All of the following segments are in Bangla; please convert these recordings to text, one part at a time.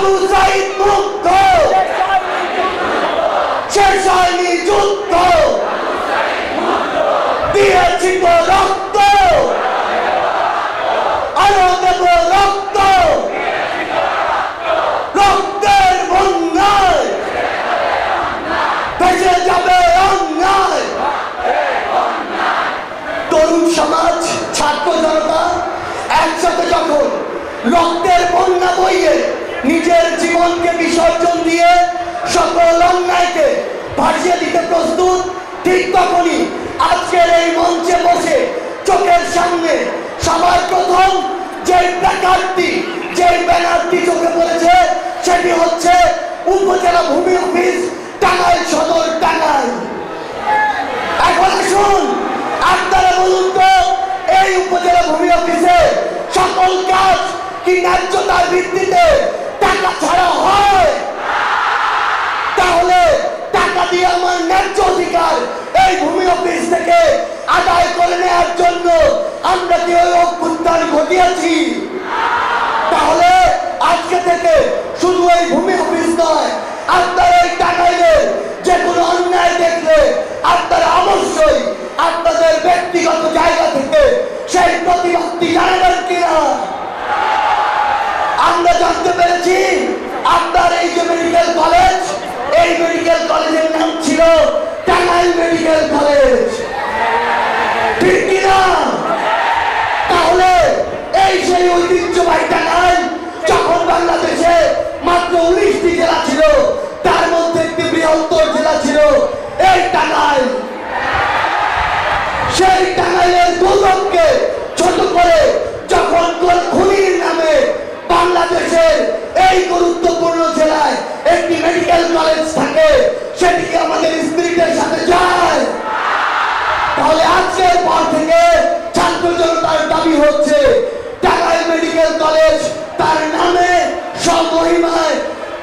আবু সাইদ মুক্ত, শেষ হয়নি যুদ্ধ, দিয়েছি তো রক্ত, আরো দেব রক্ত, রক্তের বন্যায় ভেসে যাবে অন্যায়। তরুণ সমাজ, ছাত্র জনতা একসাথে যখন রক্তের বন্যা বইয়ে নিজের জীবনকে বিসর্জন দিয়ে সকল অন্যায়কে ভাসিয়ে দিতে প্রস্তুত, ঠিক তখনই আজকের এই মঞ্চে বসে চোখের সামনে সবার প্রথম যে প্ল্যাকার্ডটি, যে ব্যানারটি চোখে পড়েছে সেটি হচ্ছে উপজেলা ভূমি অফিস, টাঙ্গাইল সদর, টাঙ্গাইল। এখন আসুন আপনারা বলুন তো, এই উপজেলা ভূমি অফিসে সকল কাজ কি ন্যায্যতার ভিত্তিতে টাকা ছাড়া হয়? তাহলে টাকা দিয়ে আমার ন্যায্য অধিকার এই ভূমি অফিস থেকে আদায় করে নেওয়ার জন্য আমরা কি ওই অভ্যুত্থান ঘটিয়েছি? তাহলে আজকে থেকে শুধু এই ভূমি অফিস নয়, আপনারা এই টাঙ্গাইলের যে কোনো অন্যায় দেখলে আপনারা অবশ্যই আপনাদের ব্যক্তিগত জায়গা থেকে সেই প্রতিবাদটি জানাবেন কিনা? আমরা জানতে পেরেছি আপনার এই যে মেডিকেল কলেজ, এই মেডিকেল কলেজের নাম ছিল টাঙ্গাইল মেডিকেল কলেজ, ঠিক কিনা? তাহলে এই সেই ঐতিহ্যবাহী টাঙ্গাইল যখন বাংলাদেশে মাত্র 19টি জেলা ছিল, তার মধ্যে একটি বৃহত্তর জেলা ছিল এই টাঙ্গাইল। সেই টাঙ্গাইলের গৌরবকে ছোট করে যখন খুনির নামে বাংলাদেশের এই গুরুত্বপূর্ণ জেলায় একটি মেডিকেল কলেজ থাকে, সেটি কি আমাদের স্পিরিটের সাথে যায়? তাহলে আজকের পর থেকে ছাত্র জনতার দাবি হচ্ছে টাঙ্গাইল মেডিকেল কলেজ তার নামে স্বমহিমায়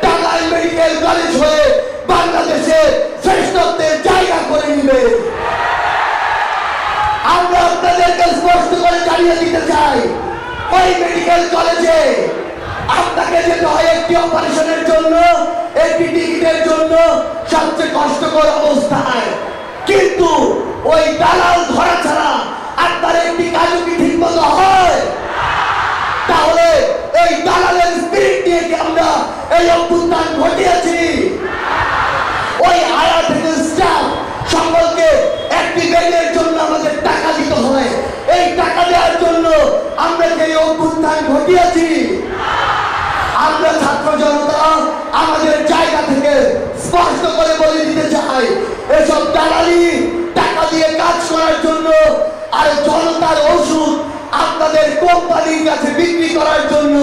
টাঙ্গাইল মেডিকেল কলেজ হয়ে বাংলাদেশে শ্রেষ্ঠত্বের জায়গা করে নিবে। আমরা আপনাদেরকে স্পষ্ট করে জানিয়ে দিতে চাই, ওই মেডিকেল কলেজে আপনাকে যেতে হয় একটি অপারেশনের জন্য, একটি টিকিটের জন্য সবচেয়ে কষ্টকর অবস্থায়, কিন্তু ওই দালাল ধরা ছাড়া আপনার একটি কাজও কি ঠিক মতো হয়? তাহলে এই দালালের স্পিরিট নিয়ে কি আমরা এই অভ্যুত্থান ঘটিয়েছি? ওই আয়া থেকে স্টাফ সকলকে একটি বেডের জন্য আমাদের টাকা দিতে হয়, এই টাকা দেওয়ার জন্য আমরা যে অভ্যুত্থান ঘটিয়েছি? আমরা ছাত্র জনতা আমাদের জায়গা থেকে স্পষ্ট করে বলে দিতে চাই, এসব দালালি টাকা দিয়ে কাজ করার জন্য আর জনতার ওষুধ আপনাদের কোম্পানির কাছে বিক্রি করার জন্য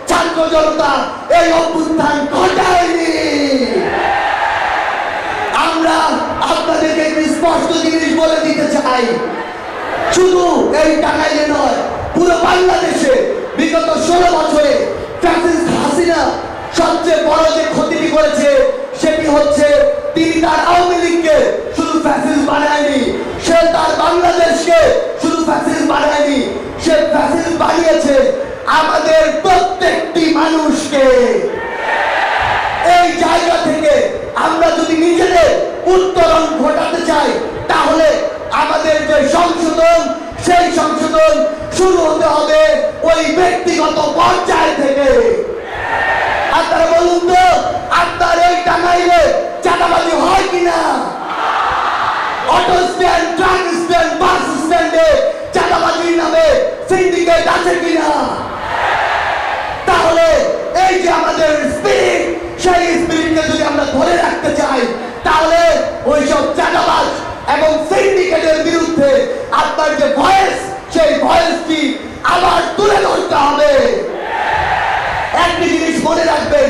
ছাত্র জনতা এই অভ্যুত্থান ঘটায়নি। আমরা আপনাদেরকে একটি স্পষ্ট জিনিস বলে দিতে চাই, শুধু এই টাঙ্গাইলে নয়, পুরো বাংলাদেশে বিগত 16 বছরে ফ্যাসিস্ট হাসিনা সবচেয়ে বড় যে ক্ষতিটি করেছে সেটি হচ্ছে তিনি তার আওয়ামী লীগকে শুধু ফ্যাসিস্ট বানায়নি, সে তার বাংলাদেশকে শুধু ফ্যাসিস্ট বানায়নি, সে ফ্যাসিস্ট বানিয়েছে আমাদের প্রত্যেকটি মানুষকে। এই জায়গা থেকে আমরা যদি নিজেদের উত্তরণ ঘটাতে চাই, তাহলে আমাদের যে সংশোধন, সেই সংশোধন শুরু হতে হবে ওই ব্যক্তিগত পর্যায় থেকে। আপনারা বলুন তো, আপনার এই টাঙ্গাইলে চাঁদাবাজি হয় কিনা? অটো স্ট্যান্ড, ট্রাক স্ট্যান্ড, বাস স্ট্যান্ডে চাঁদাবাজির নামে সিন্ডিকেট আছে কিনা? তাহলে এই যে আমাদের স্পিরিট, সেই স্পিরিটকে যদি আমরা ধরে রাখতে চাই, তাহলে ওইসব চাঁদাবাজ এবং সিন্ডিকেটের বিরুদ্ধে আপনার যে ভয়েস, সেই ভয়েসটি আবার তুলে ধরতে হবে। একটি জিনিস মনে রাখবেন,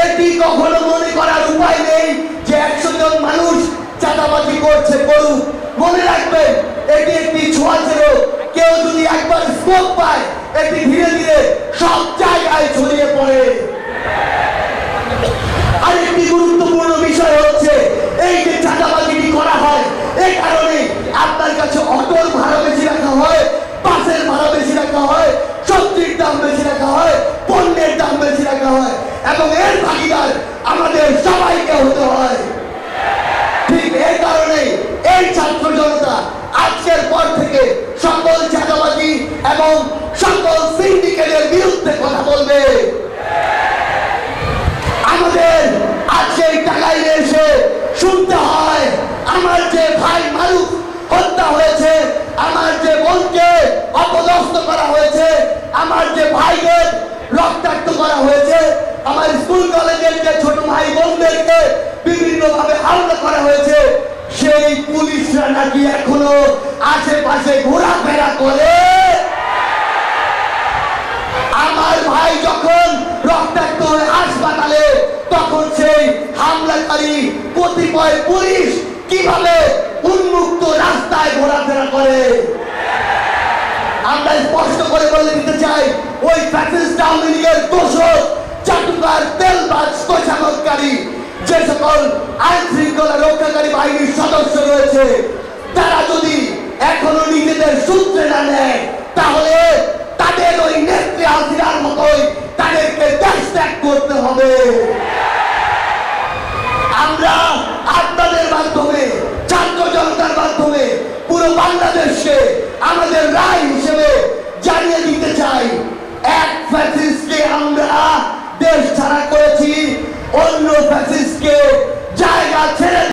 এটি কখনো মনে করার উপায় নেই যে 100 জন মানুষ চাঁদাবাজি করছে, করুক। মনে রাখবেন, এটি একটি ছোঁয়াচে রোগ, কেউ যদি একবার স্কোপ পায়, এটি ধীরে ধীরে সব জায়গায় ছড়িয়ে পড়ে। আরেকটি গুরুত্বপূর্ণ বিষয় হচ্ছে, এই যে চাঁদাবাজিটি করা হয়, এই কারণে আপনার কাছে অটোর ভাড়া বেশি রাখা হয়, বাসের ভাড়া বেশি রাখা হয়, সবজির দাম বেশি রাখা হয়, পণ্যের দাম বেশি রাখা হয়, এবং এর ভাগিদার আমাদের সবাইকে হতে হয়। ঠিক এই কারণে এই ছাত্র জনতা আজকের পর থেকে সকল চাঁদাবাজি এবং সকল সিন্ডিকেটের বিরুদ্ধে কথা বলবে। আমাদের আজকে টাঙ্গাইলে এসে শুনতে হয় আমার যে ভাই মারুফ হত্যা হয়েছে, আমার যে বোনকে অপদস্থ করা হয়েছে, আমার যে ভাইদের রক্তাক্ত করা হয়েছে, আমার স্কুল কলেজের যে ছোট ভাই বোনদেরকে বিভিন্ন ভাবে হামলা করা হয়েছে, সেই পুলিশরা নাকি এখনো আশেপাশে ঘোরাফেরা করে। আমার ভাই যখন রক্তাক্ত হয়ে হাসপাতালে, তখন সেই হামলাকারী কতিপয় পুলিশ কিভাবে উন্মুক্ত রাস্তায় ঘোরাফেরা করে। আমরা স্পষ্ট করে বলে দিতে চাই, ওই ফ্যাসিস্ট আওয়ামী লীগের দোষর চাটুকার তেলবাজ তোষামতকারী যে সকল আইন শৃঙ্খলা রক্ষাকারী বাহিনীর সদস্য রয়েছে, তারা যদি এখনো নিজেদের সূত্রে না নেয়, তাহলে তাদের ওই নেত্রী হাসিনার মতোই তাদেরকে দেশ ত্যাগ করতে হবে। আমরা আপনাদের মাধ্যমে, ছাত্র জনতার মাধ্যমে পুরো বাংলাদেশকে আমাদের রায় হিসেবে জানিয়ে দিতে চাই, এক ফ্যাসিস্টকে আমরা দেশ ছাড়া করেছি, অন্য ফ্যাসিস্টকে